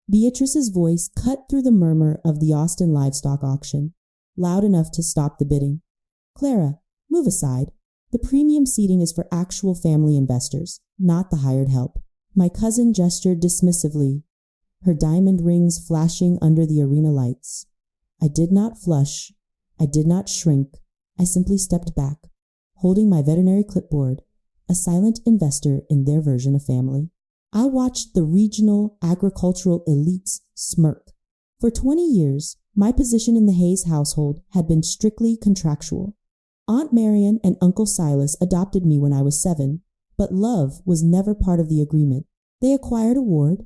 Beatrice's voice cut through the murmur of the Austin livestock auction, loud enough to stop the bidding. "Clara, move aside. The premium seating is for actual family investors, not the hired help." My cousin gestured dismissively, her diamond rings flashing under the arena lights. I did not flush. I did not shrink. I simply stepped back, holding my veterinary clipboard, a silent investor in their version of family. I watched the regional agricultural elites smirk. For 20 years, my position in the Hayes household had been strictly contractual. Aunt Marian and Uncle Silas adopted me when I was 7, but love was never part of the agreement. They acquired a ward.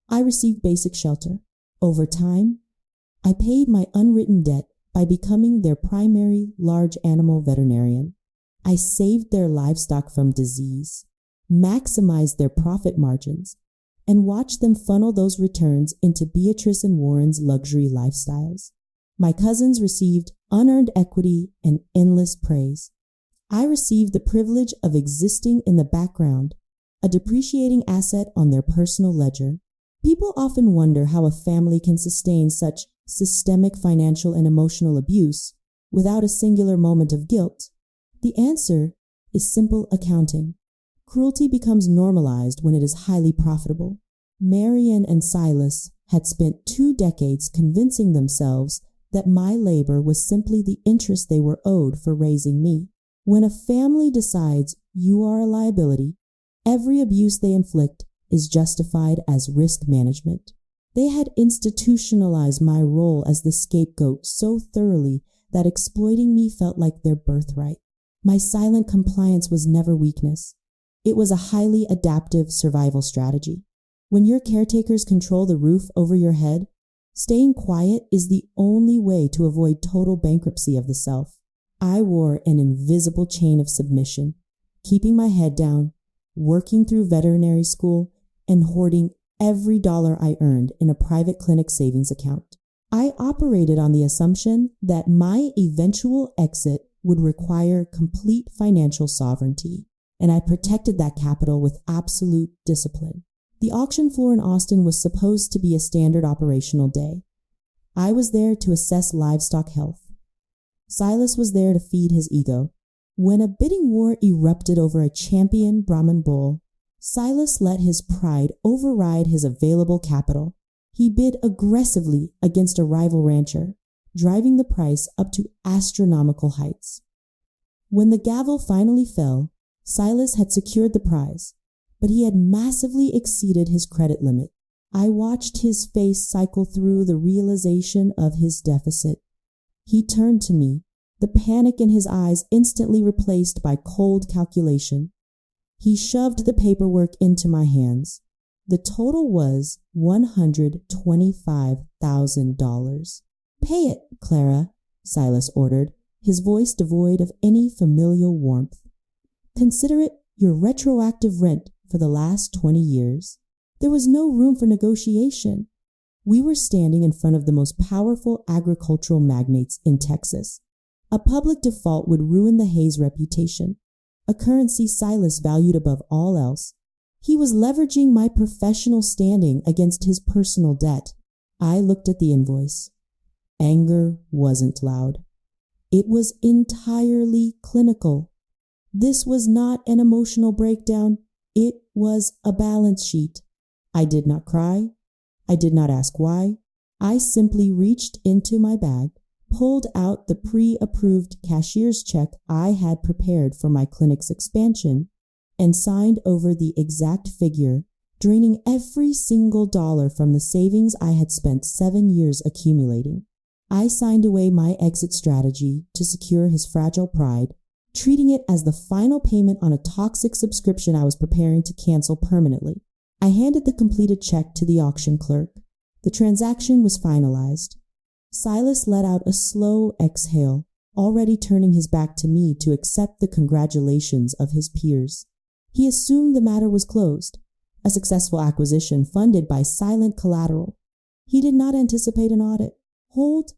I received basic shelter. Over time, I paid my unwritten debt by becoming their primary large animal veterinarian. I saved their livestock from disease, maximized their profit margins, and watched them funnel those returns into Beatrice and Warren's luxury lifestyles. My cousins received unearned equity and endless praise. I received the privilege of existing in the background, a depreciating asset on their personal ledger. People often wonder how a family can sustain such systemic financial and emotional abuse without a singular moment of guilt. The answer is simple accounting. Cruelty becomes normalized when it is highly profitable. Marian and Silas had spent 2 decades convincing themselves that my labor was simply the interest they were owed for raising me. When a family decides you are a liability, every abuse they inflict is justified as risk management. They had institutionalized my role as the scapegoat so thoroughly that exploiting me felt like their birthright. My silent compliance was never weakness. It was a highly adaptive survival strategy. When your caretakers control the roof over your head, staying quiet is the only way to avoid total bankruptcy of the self. I wore an invisible chain of submission, keeping my head down, working through veterinary school, and hoarding every dollar I earned in a private clinic savings account. I operated on the assumption that my eventual exit would require complete financial sovereignty, and I protected that capital with absolute discipline. The auction floor in Austin was supposed to be a standard operational day. I was there to assess livestock health. Silas was there to feed his ego. When a bidding war erupted over a champion Brahman bull, Silas let his pride override his available capital. He bid aggressively against a rival rancher, driving the price up to astronomical heights. When the gavel finally fell, Silas had secured the prize, but he had massively exceeded his credit limit. I watched his face cycle through the realization of his deficit. He turned to me, the panic in his eyes instantly replaced by cold calculation. He shoved the paperwork into my hands. The total was $125,000. "Pay it, Clara," Silas ordered, his voice devoid of any familial warmth. "Consider it your retroactive rent for the last 20 years. There was no room for negotiation. We were standing in front of the most powerful agricultural magnates in Texas. A public default would ruin the Hayes reputation, a currency Silas valued above all else. He was leveraging my professional standing against his personal debt. I looked at the invoice. Anger wasn't loud. It was entirely clinical. This was not an emotional breakdown. It was a balance sheet. I did not cry. I did not ask why. I simply reached into my bag, pulled out the pre-approved cashier's check I had prepared for my clinic's expansion, and signed over the exact figure, draining every single dollar from the savings I had spent 7 years accumulating. I signed away my exit strategy to secure his fragile pride, treating it as the final payment on a toxic subscription I was preparing to cancel permanently. I handed the completed check to the auction clerk. The transaction was finalized. Silas let out a slow exhale, already turning his back to me to accept the congratulations of his peers. He assumed the matter was closed, a successful acquisition funded by silent collateral. He did not anticipate an audit. Hold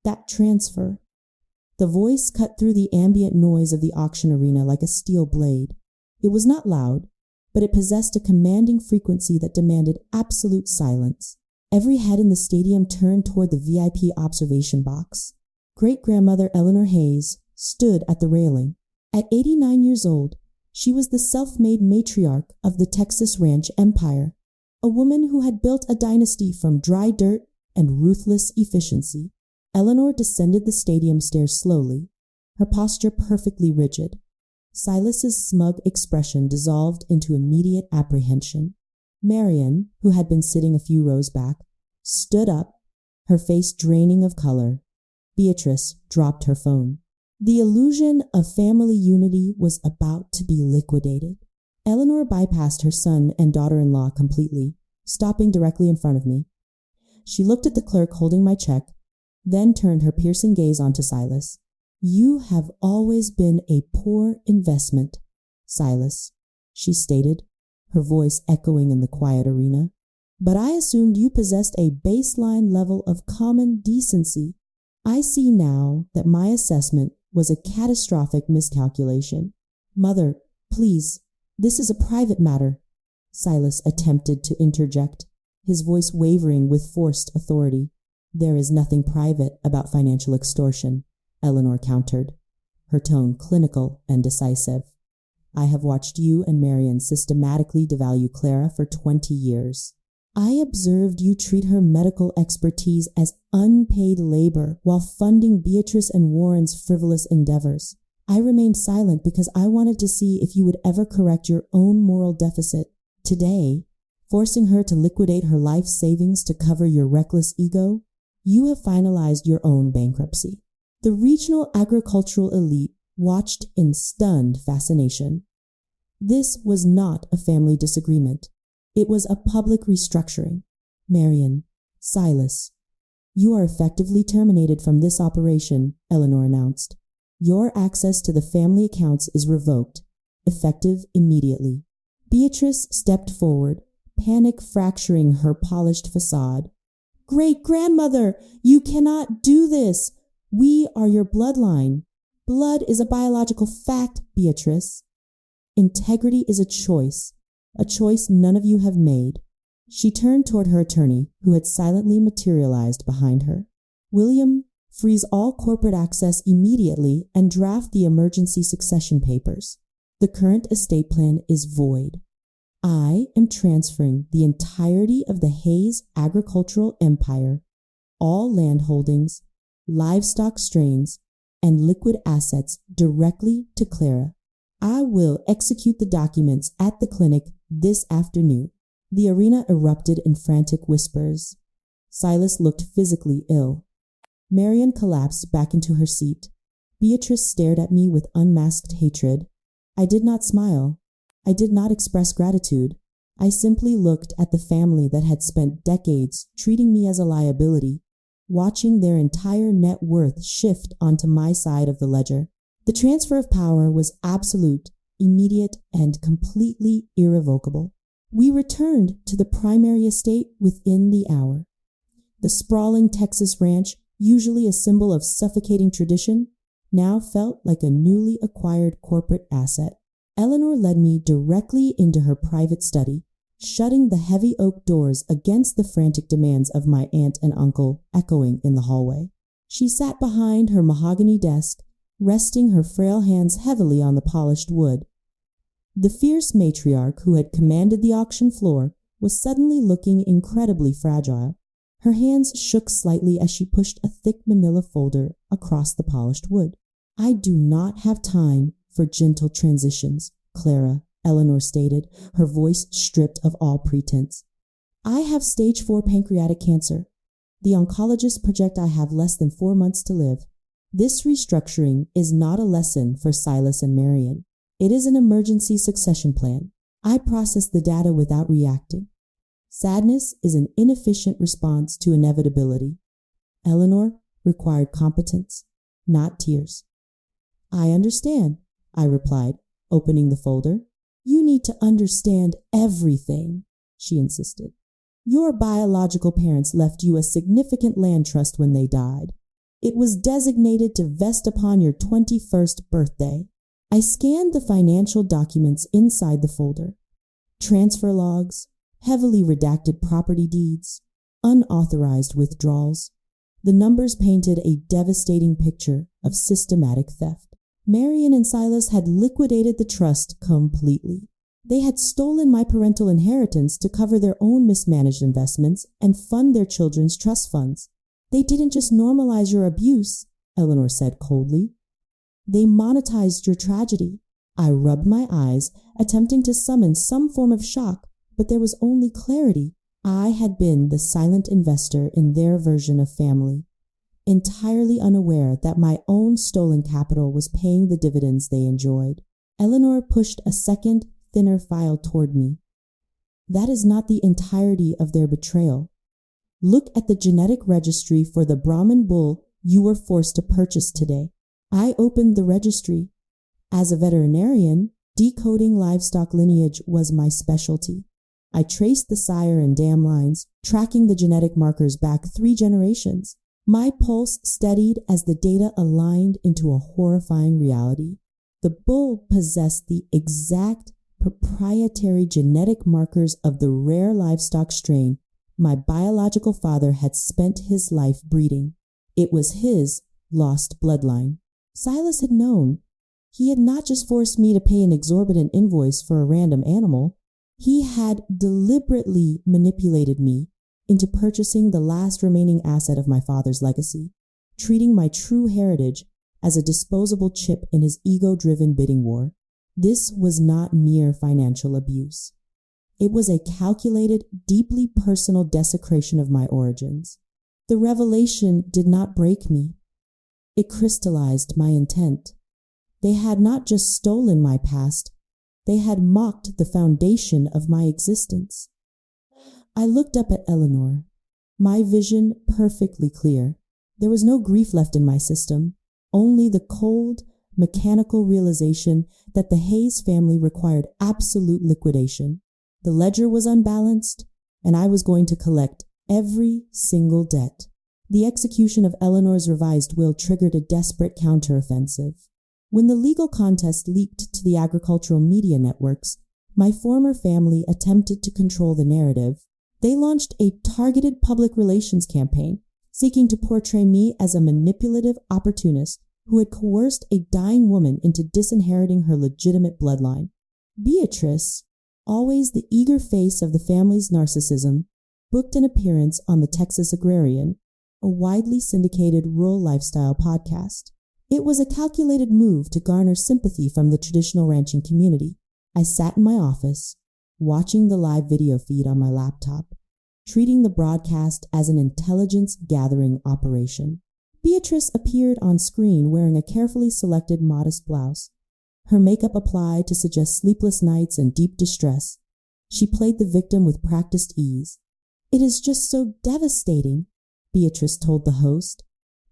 that transfer. The voice cut through the ambient noise of the auction arena like a steel blade. It was not loud, but it possessed a commanding frequency that demanded absolute silence. Every head in the stadium turned toward the VIP observation box. Great-grandmother Eleanor Hayes stood at the railing. At 89 years old, she was the self-made matriarch of the Texas ranch empire, a woman who had built a dynasty from dry dirt and ruthless efficiency. Eleanor descended the stadium stairs slowly, her posture perfectly rigid. Silas's smug expression dissolved into immediate apprehension. Marian, who had been sitting a few rows back, stood up, her face draining of color. Beatrice dropped her phone. The illusion of family unity was about to be liquidated. Eleanor bypassed her son and daughter-in-law completely, stopping directly in front of me. She looked at the clerk holding my check, then turned her piercing gaze onto Silas. "You have always been a poor investment, Silas," she stated, her voice echoing in the quiet arena. "But I assumed you possessed a baseline level of common decency. I see now that my assessment was a catastrophic miscalculation." "Mother, please, this is a private matter," Silas attempted to interject, his voice wavering with forced authority. "There is nothing private about financial extortion," Eleanor countered, her tone clinical and decisive. "I have watched you and Marian systematically devalue Clara for 20 years. I observed you treat her medical expertise as unpaid labor while funding Beatrice and Warren's frivolous endeavors. I remained silent because I wanted to see if you would ever correct your own moral deficit. Today, forcing her to liquidate her life savings to cover your reckless ego, you have finalized your own bankruptcy." The regional agricultural elite watched in stunned fascination. This was not a family disagreement. It was a public restructuring. "Marian, Silas, you are effectively terminated from this operation," Eleanor announced. "Your access to the family accounts is revoked, effective immediately." Beatrice stepped forward, panic fracturing her polished facade. "Great-grandmother, you cannot do this. We are your bloodline. Blood is a biological fact, Beatrice. Integrity is a choice none of you have made." She turned toward her attorney, who had silently materialized behind her. "William, freeze all corporate access immediately and draft the emergency succession papers. The current estate plan is void. I am transferring the entirety of the Hayes agricultural empire, all land holdings, livestock strains, and liquid assets directly to Clara. I will execute the documents at the clinic this afternoon." The arena erupted in frantic whispers. Silas looked physically ill. Marian collapsed back into her seat. Beatrice stared at me with unmasked hatred. I did not smile. I did not express gratitude. I simply looked at the family that had spent decades treating me as a liability, watching their entire net worth shift onto my side of the ledger. The transfer of power was absolute, immediate, and completely irrevocable. We returned to the primary estate within the hour. The sprawling Texas ranch, usually a symbol of suffocating tradition, now felt like a newly acquired corporate asset. Eleanor led me directly into her private study, shutting the heavy oak doors against the frantic demands of my aunt and uncle echoing in the hallway. She sat behind her mahogany desk, resting her frail hands heavily on the polished wood. The fierce matriarch who had commanded the auction floor was suddenly looking incredibly fragile. Her hands shook slightly as she pushed a thick manila folder across the polished wood. "I do not have time for gentle transitions, Clara," Eleanor stated, her voice stripped of all pretense. "I have stage 4 pancreatic cancer. The oncologists project I have less than 4 months to live. This restructuring is not a lesson for Silas and Marian. It is an emergency succession plan. I process the data without reacting. Sadness is an inefficient response to inevitability. Eleanor required competence, not tears." "I understand," I replied, opening the folder. "You need to understand everything," she insisted. "Your biological parents left you a significant land trust when they died. It was designated to vest upon your 21st birthday." I scanned the financial documents inside the folder. Transfer logs, heavily redacted property deeds, unauthorized withdrawals. The numbers painted a devastating picture of systematic theft. Marion and Silas had liquidated the trust completely. They had stolen my parental inheritance to cover their own mismanaged investments and fund their children's trust funds. They didn't just normalize your abuse, Eleanor said coldly. They monetized your tragedy. I rubbed my eyes, attempting to summon some form of shock, but there was only clarity. I had been the silent investor in their version of family, entirely unaware that my own stolen capital was paying the dividends they enjoyed. Eleanor pushed a second, thinner file toward me. That is not the entirety of their betrayal. Look at the genetic registry for the Brahman bull you were forced to purchase today. I opened the registry. As a veterinarian, decoding livestock lineage was my specialty. I traced the sire and dam lines, tracking the genetic markers back 3 generations. My pulse steadied as the data aligned into a horrifying reality. The bull possessed the exact proprietary genetic markers of the rare livestock strain my biological father had spent his life breeding. It was his lost bloodline. Silas had known. He had not just forced me to pay an exorbitant invoice for a random animal. He had deliberately manipulated me into purchasing the last remaining asset of my father's legacy, treating my true heritage as a disposable chip in his ego-driven bidding war. This was not mere financial abuse. It was a calculated, deeply personal desecration of my origins. The revelation did not break me. It crystallized my intent. They had not just stolen my past, they had mocked the foundation of my existence. I looked up at Eleanor, my vision perfectly clear. There was no grief left in my system, only the cold, mechanical realization that the Hayes family required absolute liquidation. The ledger was unbalanced, and I was going to collect every single debt. The execution of Eleanor's revised will triggered a desperate counteroffensive. When the legal contest leaked to the agricultural media networks, my former family attempted to control the narrative. They launched a targeted public relations campaign, seeking to portray me as a manipulative opportunist who had coerced a dying woman into disinheriting her legitimate bloodline. Beatrice, always the eager face of the family's narcissism, booked an appearance on the Texas Agrarian, a widely syndicated rural lifestyle podcast. It was a calculated move to garner sympathy from the traditional ranching community. I sat in my office, watching the live video feed on my laptop, treating the broadcast as an intelligence-gathering operation. Beatrice appeared on screen wearing a carefully selected modest blouse, her makeup applied to suggest sleepless nights and deep distress. She played the victim with practiced ease. "It is just so devastating," Beatrice told the host,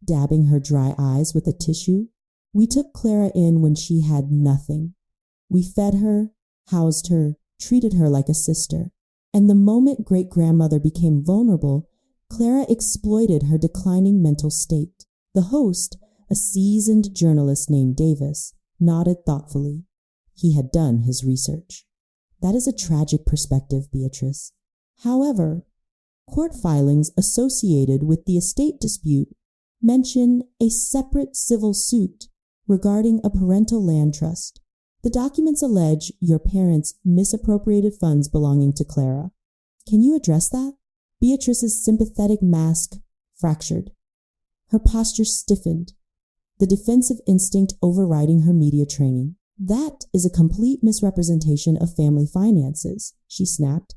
dabbing her dry eyes with a tissue. "We took Clara in when she had nothing. We fed her, housed her, treated her like a sister. And the moment great-grandmother became vulnerable, Clara exploited her declining mental state." The host, a seasoned journalist named Davis, nodded thoughtfully. He had done his research. "That is a tragic perspective, Beatrice. However, court filings associated with the estate dispute mention a separate civil suit regarding a parental land trust. The documents allege your parents misappropriated funds belonging to Clara. Can you address that?" Beatrice's sympathetic mask fractured. Her posture stiffened, the defensive instinct overriding her media training. "That is a complete misrepresentation of family finances," she snapped,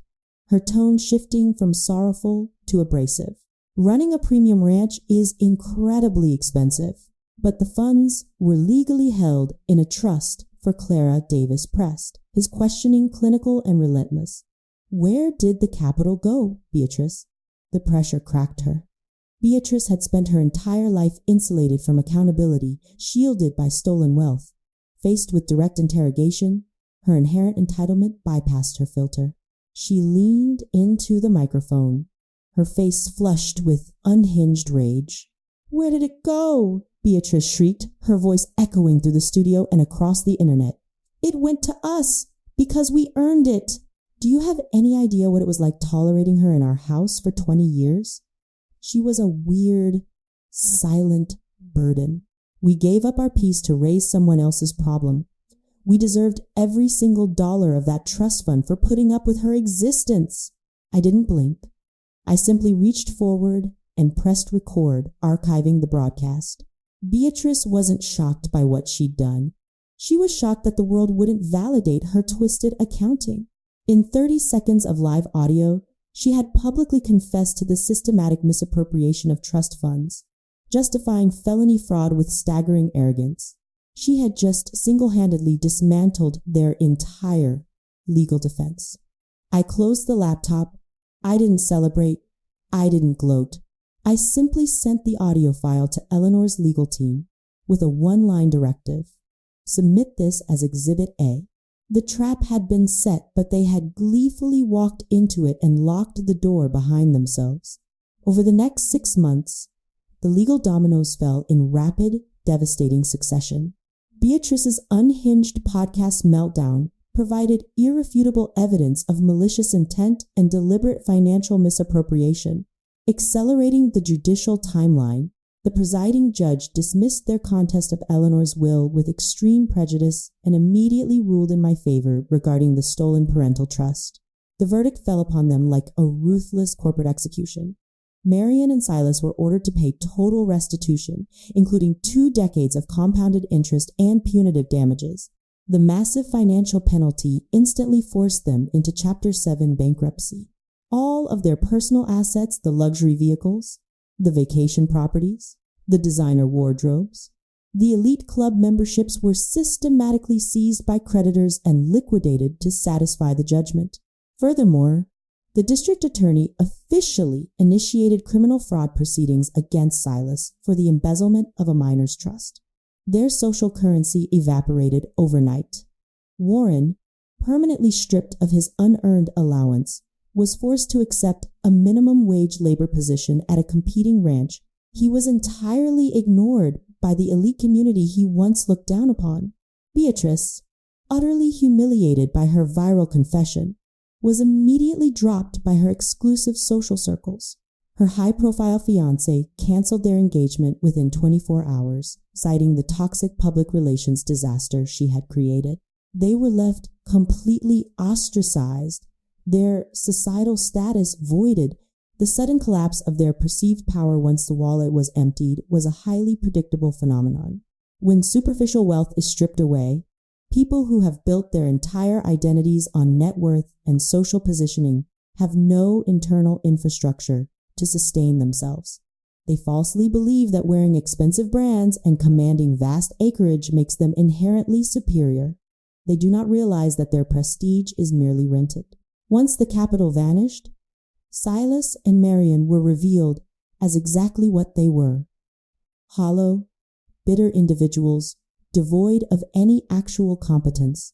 her tone shifting from sorrowful to abrasive. "Running a premium ranch is incredibly expensive, but the funds were legally held in a trust for Clara Davis Prest," his questioning clinical and relentless. "Where did the capital go, Beatrice?" The pressure cracked her. Beatrice had spent her entire life insulated from accountability, shielded by stolen wealth. Faced with direct interrogation, her inherent entitlement bypassed her filter. She leaned into the microphone, her face flushed with unhinged rage. "Where did it go?" Beatrice shrieked, her voice echoing through the studio and across the internet. "It went to us because we earned it. Do you have any idea what it was like tolerating her in our house for 20 years? She was a weird, silent burden. We gave up our peace to raise someone else's problem. We deserved every single dollar of that trust fund for putting up with her existence. I didn't blink. I simply reached forward and pressed record, archiving the broadcast. Beatrice wasn't shocked by what she'd done. She was shocked that the world wouldn't validate her twisted accounting. In 30 seconds of live audio, she had publicly confessed to the systematic misappropriation of trust funds, justifying felony fraud with staggering arrogance. She had just single-handedly dismantled their entire legal defense. I closed the laptop. I didn't celebrate. I didn't gloat. I simply sent the audio file to Eleanor's legal team with a one-line directive. Submit this as Exhibit A. The trap had been set, but they had gleefully walked into it and locked the door behind themselves. Over the next 6 months, the legal dominoes fell in rapid, devastating succession. Beatrice's unhinged podcast meltdown provided irrefutable evidence of malicious intent and deliberate financial misappropriation. Accelerating the judicial timeline, the presiding judge dismissed their contest of Eleanor's will with extreme prejudice and immediately ruled in my favor regarding the stolen parental trust. The verdict fell upon them like a ruthless corporate execution. Marian and Silas were ordered to pay total restitution, including 2 decades of compounded interest and punitive damages. The massive financial penalty instantly forced them into Chapter 7 bankruptcy. All of their personal assets, the luxury vehicles, the vacation properties, the designer wardrobes, the elite club memberships were systematically seized by creditors and liquidated to satisfy the judgment. Furthermore, the district attorney officially initiated criminal fraud proceedings against Silas for the embezzlement of a minor's trust. Their social currency evaporated overnight. Warren, permanently stripped of his unearned allowance, was forced to accept a minimum wage labor position at a competing ranch. He was entirely ignored by the elite community he once looked down upon. Beatrice, utterly humiliated by her viral confession, was immediately dropped by her exclusive social circles. Her high-profile fiancé canceled their engagement within 24 hours, citing the toxic public relations disaster she had created. They were left completely ostracized, their societal status voided. The sudden collapse of their perceived power once the wallet was emptied was a highly predictable phenomenon. When superficial wealth is stripped away, people who have built their entire identities on net worth and social positioning have no internal infrastructure to sustain themselves. They falsely believe that wearing expensive brands and commanding vast acreage makes them inherently superior. They do not realize that their prestige is merely rented. Once the capital vanished, Silas and Marian were revealed as exactly what they were: hollow, bitter individuals devoid of any actual competence.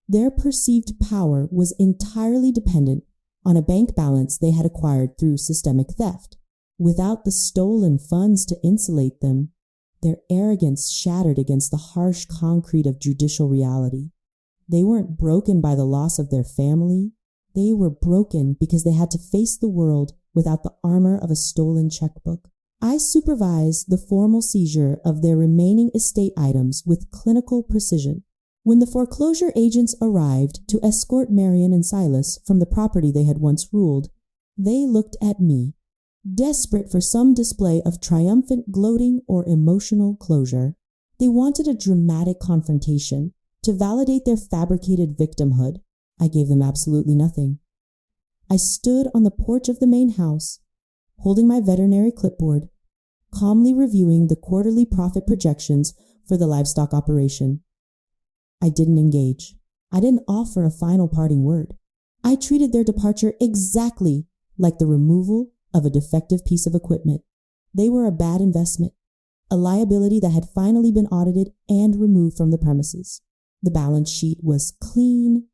Their perceived power was entirely dependent on a bank balance they had acquired through systemic theft. Without the stolen funds to insulate them, their arrogance shattered against the harsh concrete of judicial reality. They weren't broken by the loss of their family. They were broken because they had to face the world without the armor of a stolen checkbook. I supervised the formal seizure of their remaining estate items with clinical precision. When the foreclosure agents arrived to escort Marian and Silas from the property they had once ruled, they looked at me, desperate for some display of triumphant gloating or emotional closure. They wanted a dramatic confrontation to validate their fabricated victimhood. I gave them absolutely nothing. I stood on the porch of the main house, holding my veterinary clipboard, calmly reviewing the quarterly profit projections for the livestock operation. I didn't engage. I didn't offer a final parting word. I treated their departure exactly like the removal of a defective piece of equipment. They were a bad investment, a liability that had finally been audited and removed from the premises. The balance sheet was clean,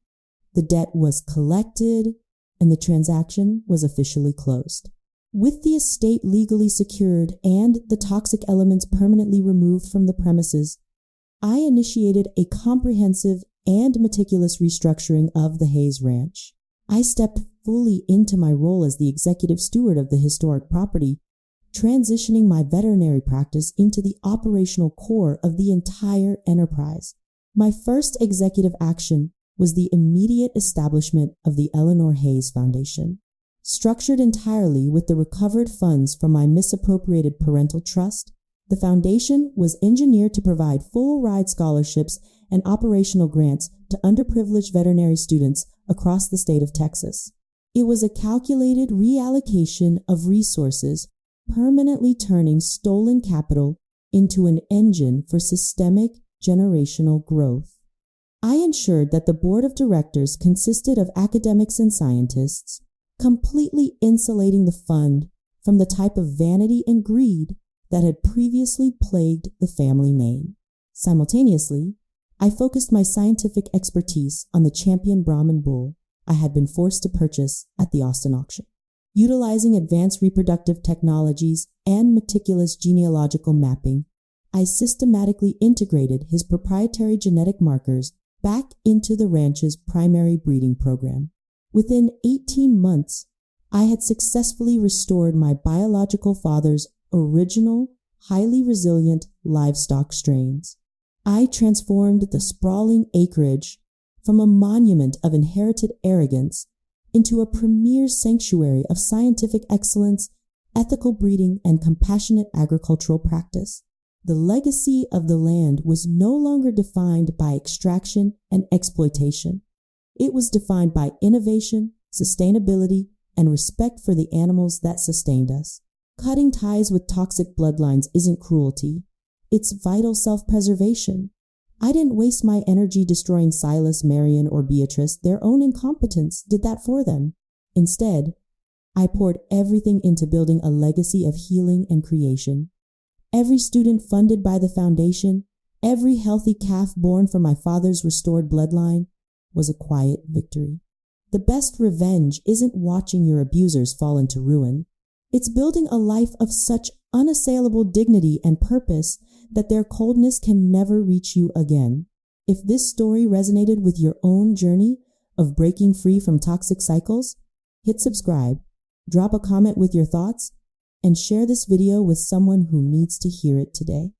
the debt was collected, and the transaction was officially closed. With the estate legally secured and the toxic elements permanently removed from the premises, I initiated a comprehensive and meticulous restructuring of the Hayes Ranch. I stepped fully into my role as the executive steward of the historic property, transitioning my veterinary practice into the operational core of the entire enterprise. My first executive action was the immediate establishment of the Eleanor Hayes Foundation. Structured entirely with the recovered funds from my misappropriated parental trust, the foundation was engineered to provide full-ride scholarships and operational grants to underprivileged veterinary students across the state of Texas. It was a calculated reallocation of resources, permanently turning stolen capital into an engine for systemic generational growth. I ensured that the board of directors consisted of academics and scientists, completely insulating the fund from the type of vanity and greed that had previously plagued the family name. Simultaneously, I focused my scientific expertise on the champion Brahman bull I had been forced to purchase at the Austin auction. Utilizing advanced reproductive technologies and meticulous genealogical mapping, I systematically integrated his proprietary genetic markers back into the ranch's primary breeding program. Within 18 months, I had successfully restored my biological father's original, highly resilient livestock strains. I transformed the sprawling acreage from a monument of inherited arrogance into a premier sanctuary of scientific excellence, ethical breeding, and compassionate agricultural practice. The legacy of the land was no longer defined by extraction and exploitation. It was defined by innovation, sustainability, and respect for the animals that sustained us. Cutting ties with toxic bloodlines isn't cruelty. It's vital self-preservation. I didn't waste my energy destroying Silas, Marion, or Beatrice. Their own incompetence did that for them. Instead, I poured everything into building a legacy of healing and creation. Every student funded by the foundation, every healthy calf born from my father's restored bloodline was a quiet victory. The best revenge isn't watching your abusers fall into ruin. It's building a life of such unassailable dignity and purpose that their coldness can never reach you again. If this story resonated with your own journey of breaking free from toxic cycles, hit subscribe, drop a comment with your thoughts, and share this video with someone who needs to hear it today.